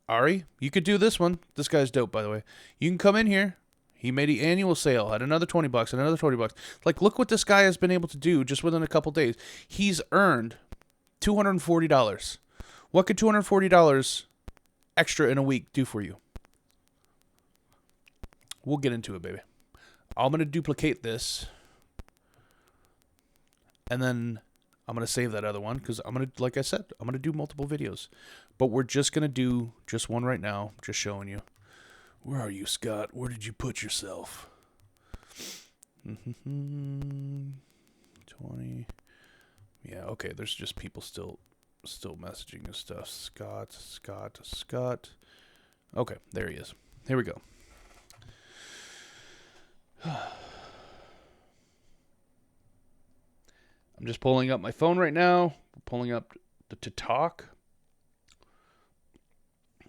Ari, you could do this one. This guy's dope, by the way. You can come in here. He made an annual sale at another $20, another $20. Like, look what this guy has been able to do just within a couple days. He's earned $240. What could $240 extra in a week do for you? We'll get into it, baby. I'm going to duplicate this. And then I'm going to save that other one because like I said, I'm going to do multiple videos. But we're just going to do just one right now, just showing you. Where are you, Scott? Where did you put yourself? 20. Yeah, okay, there's just people still messaging and stuff. Scott. Okay, there he is. Here we go. I'm just pulling up my phone right now. Pulling up to talk.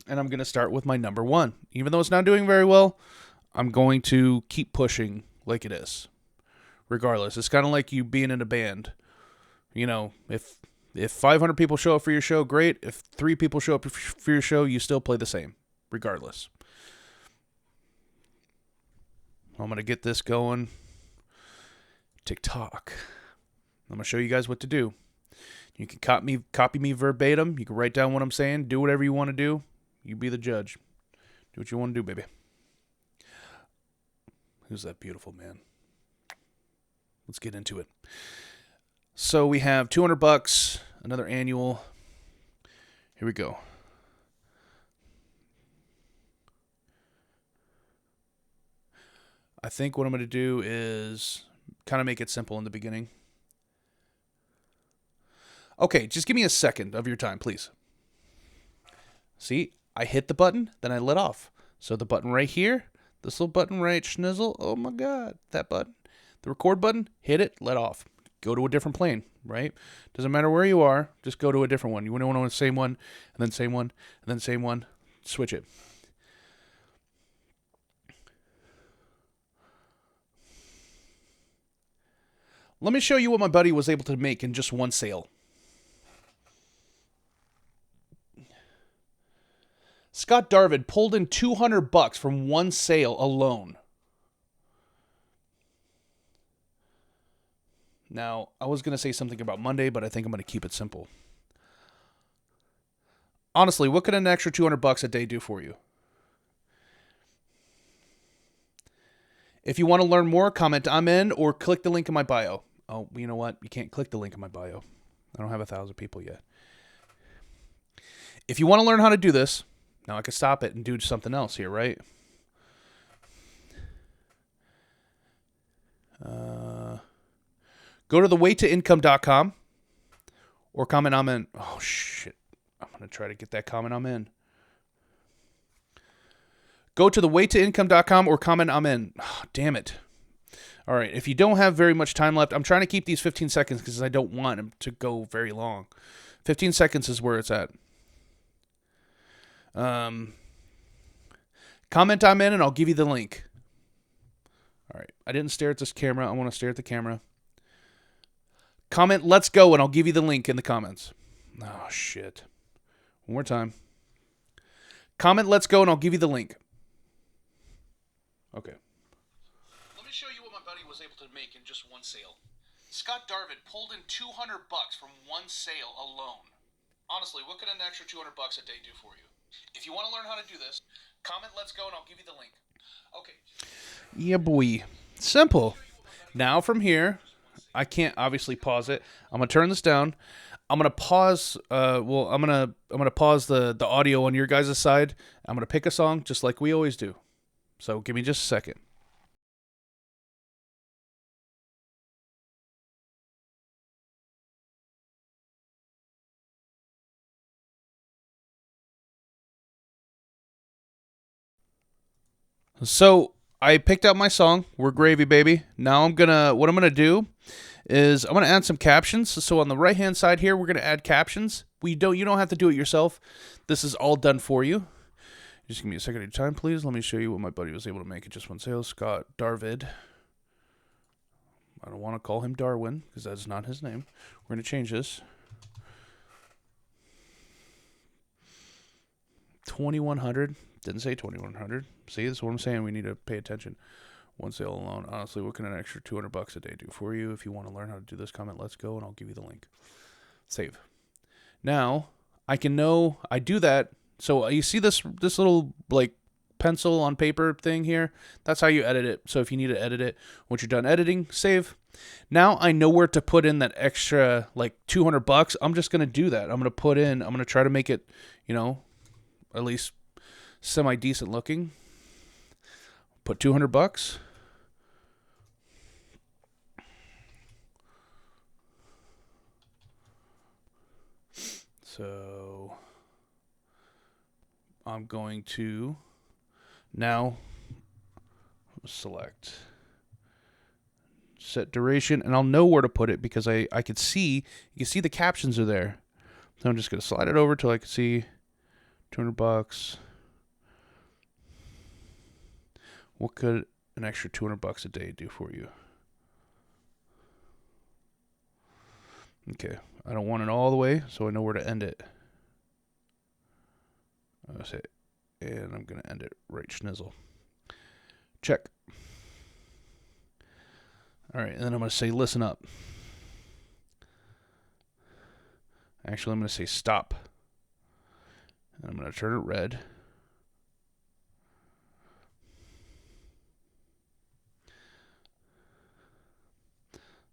And I'm going to start with my number 1. Even though it's not doing very well, I'm going to keep pushing like it is. Regardless. It's kind of like you being in a band. If 500 people show up for your show, great. If 3 people show up for your show, you still play the same. Regardless. I'm going to get this going. TikTok. I'm going to show you guys what to do. You can copy me verbatim. You can write down what I'm saying. Do whatever you want to do. You be the judge. Do what you want to do, baby. Who's that beautiful man? Let's get into it. So we have $200, another annual. Here we go. I think what I'm going to do is kind of make it simple in the beginning. Okay, just give me a second of your time, please. See, I hit the button, then I let off. So the button right here, this little button right, schnizzle, oh my God, that button. The record button, hit it, let off. Go to a different plane, right? Doesn't matter where you are, just go to a different one. You want to the same one, and then same one, and then same one, switch it. Let me show you what my buddy was able to make in just one sale. Scott Darvid pulled in $200 from one sale alone. Now, I was going to say something about Monday, but I think I'm going to keep it simple. Honestly, what could an extra $200 a day do for you? If you want to learn more, comment I'm in or click the link in my bio. Oh, you know what? You can't click the link in my bio. I don't have 1,000 people yet. If you want to learn how to do this, now I can stop it and do something else here, right? Go to thewaytoincome.com or comment I'm in. Oh, shit. I'm going to try to get that comment I'm in. Go to thewaytoincome.com or comment I'm in. Oh, damn it. All right. If you don't have very much time left, I'm trying to keep these 15 seconds because I don't want them to go very long. 15 seconds is where it's at. Comment I'm in and I'll give you the link. All right. I didn't stare at this camera. I want to stare at the camera. Comment let's go and I'll give you the link in the comments. Oh, shit. One more time. Comment let's go and I'll give you the link. Okay. Let me show you what my buddy was able to make in just one sale. Scott Darvid pulled in $200 from one sale alone. Honestly, what could an extra $200 a day do for you? If you want to learn how to do this, comment let's go and I'll give you the link. Okay. Yeah, boy. Simple. Now from here, I can't obviously pause it. I'm gonna turn this down. I'm gonna pause. I'm gonna pause the audio on your guys' side. I'm gonna pick a song just like we always do. So give me just a second. So I picked out my song. We're gravy, baby. Now what I'm gonna do is I'm gonna add some captions. So on the right hand side here, we're gonna add captions. You don't have to do it yourself. This is all done for you. Just give me a second of time, please. Let me show you what my buddy was able to make in just one sale. Scott Darvid. I don't want to call him Darwin because that's not his name. We're going to change this. 2,100. Didn't say 2,100. See, this is what I'm saying. We need to pay attention. One sale alone. Honestly, what can an extra $200 a day do for you? If you want to learn how to do this, comment let's go and I'll give you the link. Save. Now, I can know I do that. So you see this little like pencil on paper thing here? That's how you edit it. So if you need to edit it, once you're done editing, save. Now I know where to put in that extra like $200. I'm just going to do that. I'm going to try to make it, at least semi-decent looking. Put $200. So I'm going to now select set duration, and I'll know where to put it because I could see, you can see the captions are there. So I'm just going to slide it over till I can see $200. What could an extra $200 a day do for you? Okay, I don't want it all the way, so I know where to end it. That's it. And I'm going to end it right schnizzle. Check. All right, and then I'm going to say listen up. Actually, I'm going to say stop. And I'm going to turn it red.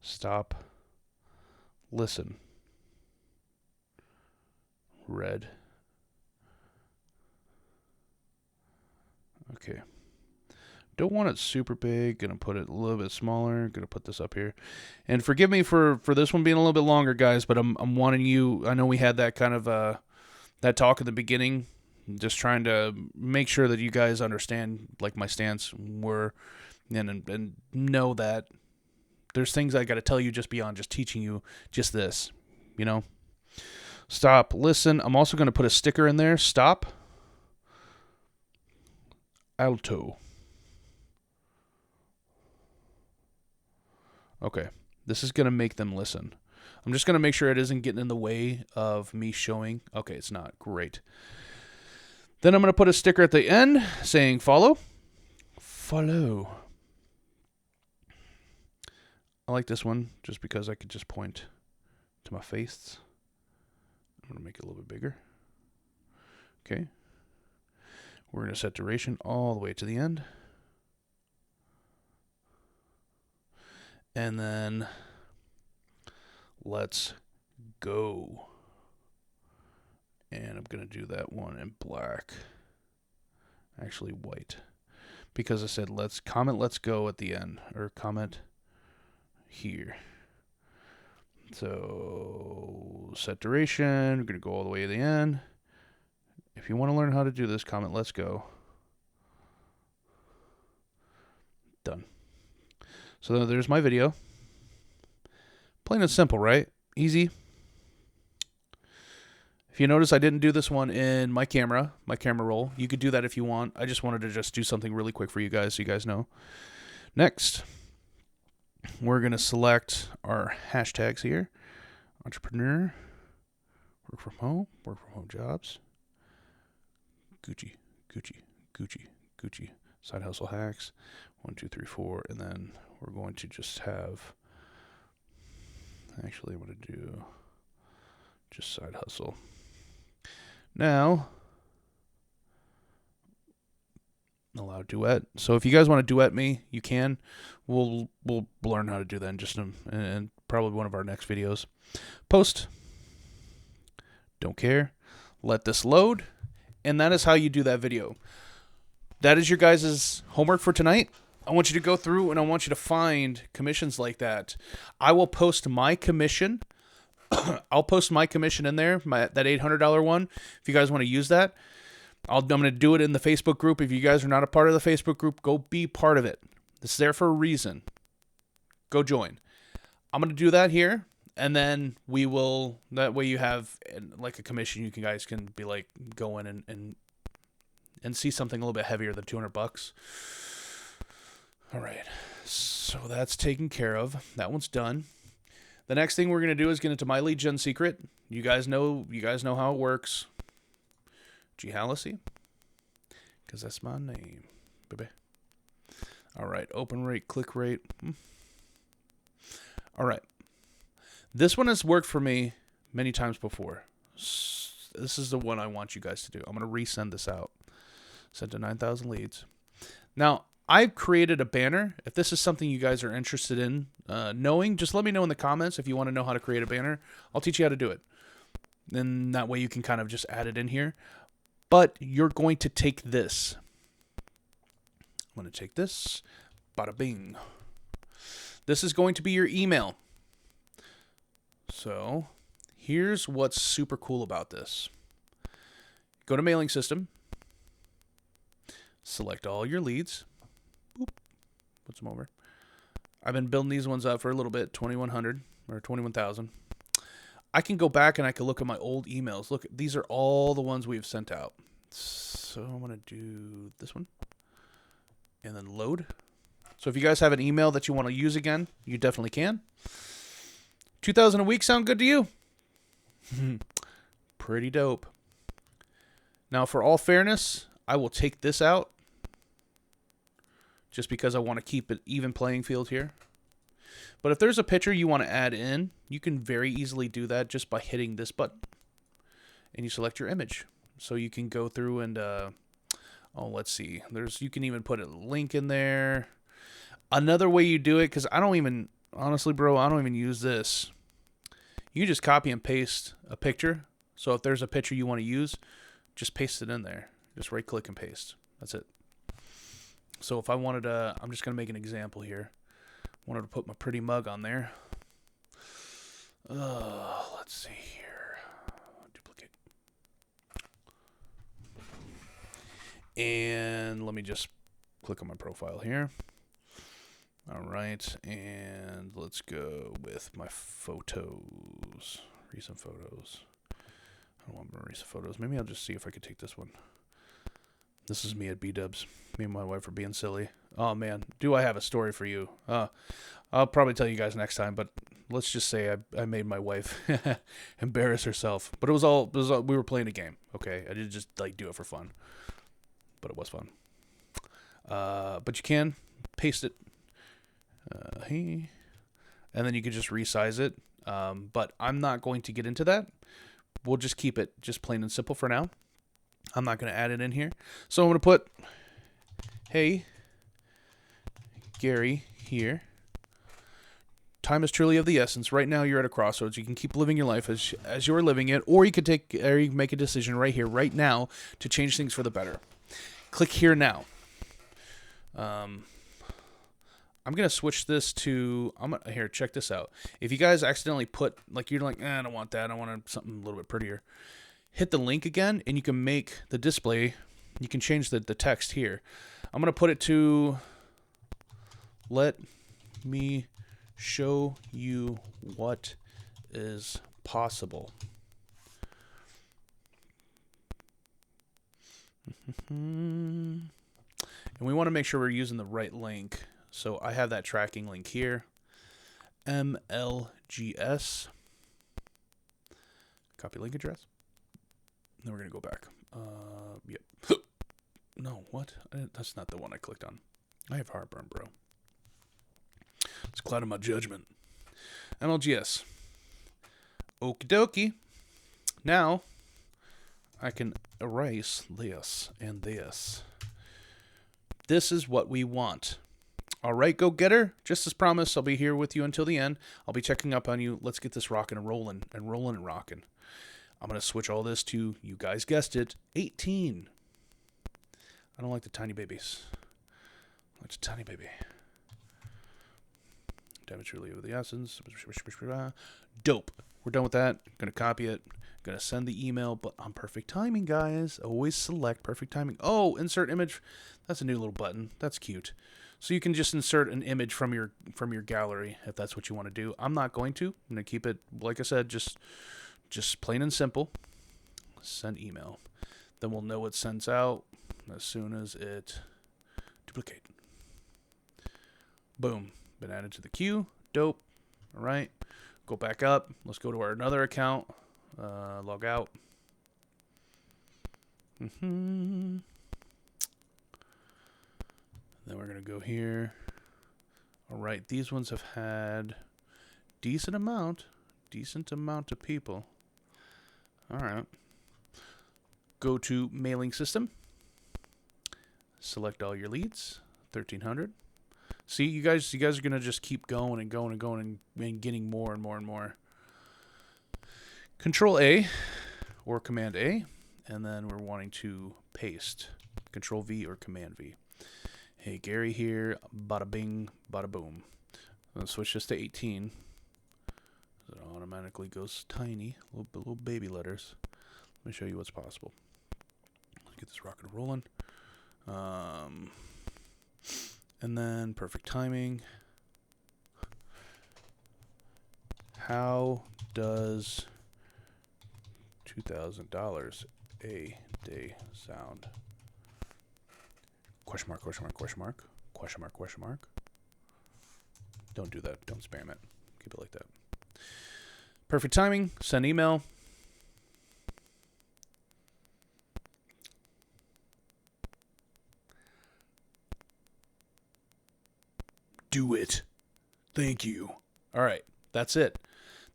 Stop. Listen. Red. Okay. Don't want it super big. Gonna put it a little bit smaller. Gonna put this up here. And forgive me for this one being a little bit longer, guys, but I'm wanting you, I know we had that kind of that talk at the beginning, just trying to make sure that you guys understand like my stance and know that there's things I got to tell you just beyond just teaching you just this, Stop, listen. I'm also going to put a sticker in there. Stop. Alto. Okay. This is going to make them listen. I'm just going to make sure it isn't getting in the way of me showing. Okay, it's not. Great. Then I'm going to put a sticker at the end saying follow. Follow. I like this one just because I could just point to my face. I'm going to make it a little bit bigger. Okay. We're going to set duration all the way to the end. And then let's go. And I'm going to do that one in black. Actually, white. Because I said let's go at the end. Or comment here. So set duration. We're going to go all the way to the end. If you want to learn how to do this, comment let's go. Done. So there's my video. Plain and simple, right? Easy. If you notice, I didn't do this one in my camera roll. You could do that if you want. I just wanted to just do something really quick for you guys so you guys know. Next, we're going to select our hashtags here. Entrepreneur, work from home jobs, Gucci, side hustle hacks, 1, 2, 3, 4, and then we're going to just have, actually I'm going to do just side hustle. Now, allow duet. So if you guys want to duet me, you can. We'll learn how to do that in just in probably one of our next videos. Post. Don't care. Let this load. And that is how you do that video. That is your guys' homework for tonight. I want you to go through and I want you to find commissions like that. I will post my commission. I'll post my commission in there, that $800 one. If you guys want to use that, I'm going to do it in the Facebook group. If you guys are not a part of the Facebook group, go be part of it. It's there for a reason. Go join. I'm going to do that here, and then we will, that way you have like a commission. You guys can be like, go in and see something a little bit heavier than $200. All right. So that's taken care of. That one's done. The next thing we're going to do is get into my lead gen secret. You guys know how it works. G-Hallacy. Because that's my name, baby. All right. Open rate, click rate. All right. This one has worked for me many times before. This is the one I want you guys to do. I'm going to resend this out. Sent to 9,000 leads. Now, I've created a banner. If this is something you guys are interested in knowing, just let me know in the comments if you want to know how to create a banner. I'll teach you how to do it. And that way you can kind of just add it in here. But you're going to take this. I'm going to take this. Bada bing. This is going to be your email. So here's what's super cool about this. Go to mailing system. Select all your leads. Boop. Put some over. I've been building these ones up for a little bit, 2,100 or 21,000. I can go back and I can look at my old emails. Look, these are all the ones we've sent out. So I'm going to do this one and then load. So if you guys have an email that you want to use again, you definitely can. 2,000 a week sound good to you? Pretty dope. Now, for all fairness, I will take this out just because I want to keep it even playing field here. But if there's a picture you want to add in, you can very easily do that just by hitting this button. And you select your image. So you can go through and, let's see. You can even put a link in there. Another way you do it, because honestly, bro, I don't even use this. You just copy and paste a picture. So if there's a picture you want to use, just paste it in there. Just right click and paste. That's it. So if I wanted to, I'm just going to make an example here. Wanted to put my pretty mug on there. Let's see here. Duplicate. And let me just click on my profile here. All right. And let's go with my photos. Recent photos. I don't want my recent photos. Maybe I'll just see if I could take this one. This is me at B-dubs. Me and my wife are being silly. Oh, man. Do I have a story for you? I'll probably tell you guys next time, but let's just say I made my wife embarrass herself. But it was all, we were playing a game, okay? I didn't just, do it for fun. But it was fun. But you can paste it. And then you can just resize it. But I'm not going to get into that. We'll just keep it just plain and simple for now. I'm not going to add it in here. So I'm going to put, hey, Gary here. time is truly of the essence. Right now, you're at a crossroads. You can keep living your life as you're living it, or you can make a decision right here, right now, to change things for the better. Click here now. I'm gonna switch this to. Here. Check this out. If you guys accidentally put you're like, I don't want that. I want something a little bit prettier. Hit the link again, and you can make the display. You can change the text here. I'm gonna put it to. Let me show you what is possible. And we want to make sure we're using the right link. So I have that tracking link here. MLGS. Copy link address. Then we're going to go back. Yep. No, what? That's not the one I clicked on. I have heartburn, bro. It's clouding my judgment. MLGS. Okie dokie. Now, I can erase this and this. This is what we want. All right, go-getter. Just as promised, I'll be here with you until the end. I'll be checking up on you. Let's get this rocking and rolling and rolling and rocking. I'm going to switch all this to, you guys guessed it, 18. I don't like the tiny babies. I like the tiny baby. Damage really of the essence. Dope. We're done with that. Going to copy it. Going to send the email, but on perfect timing, guys. Always select perfect timing. Oh, insert image. That's a new little button. That's cute. So you can just insert an image from your gallery if that's what you want to do. I'm not going to. I'm going to keep it, like I said, just plain and simple. Send email. Then we'll know it sends out as soon as it duplicate. Boom. Been added to the queue. Dope. All right. Go back up. Let's go to our another account. Log out. Then we're going to go here. All right. These ones have had decent amount of people. All right. Go to mailing system. Select all your leads. 1,300. See, you guys are going to just keep going and going and going and getting more and more and more. Control A or Command A, and then we're wanting to paste. Control V or Command V. Hey, Gary here. Bada bing, bada boom. Let's switch this to 18. It automatically goes tiny, little baby letters. Let me show you what's possible. Let's get this rocking and rolling. And then perfect timing. How does $2,000 a day sound? Question mark, question mark, question mark, question mark, question mark. Don't do that. Don't spam it. Keep it like that. Perfect timing. Send email. Do it. Thank you. All right. That's it.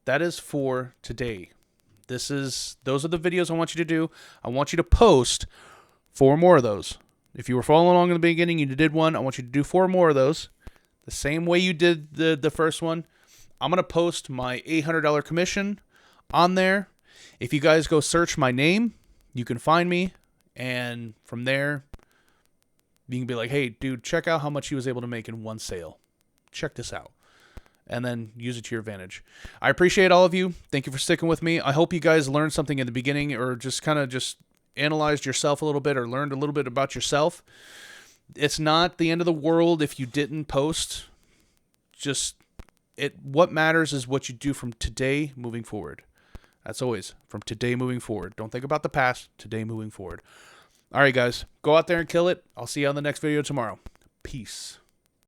That is for today. Those are the videos I want you to do. I want you to post 4 more of those. If you were following along in the beginning, you did one. I want you to do 4 more of those. The same way you did the first one. I'm going to post my $800 commission on there. If you guys go search my name, you can find me. And from there, you can be like, hey, dude, check out how much he was able to make in one sale. Check this out. And then use it to your advantage. I appreciate all of you. Thank you for sticking with me. I hope you guys learned something in the beginning, or just kind of just analyzed yourself a little bit, or learned a little bit about yourself. It's not the end of the world if you didn't post. What matters is what you do from today moving forward. That's always from today moving forward. Don't think about the past. Today moving forward. All right, guys. Go out there and kill it. I'll see you on the next video tomorrow. Peace.